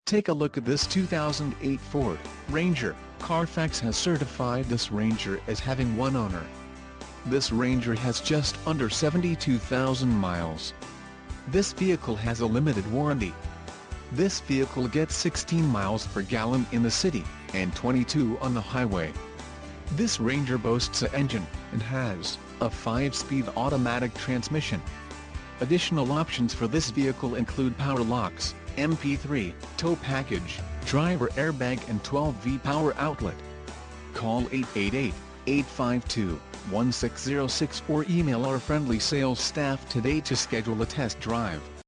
Take a look at this 2008 Ford Ranger. Carfax has certified this Ranger as having one owner. This Ranger has just under 72,000 miles. This vehicle has a limited warranty. This vehicle gets 16 miles per gallon in the city, and 22 on the highway. This Ranger boasts an engine, and has a 5-speed automatic transmission. Additional options for this vehicle include power locks, MP3, tow package, driver airbag and 12V power outlet. Call 888-852-1606 or email our friendly sales staff today to schedule a test drive.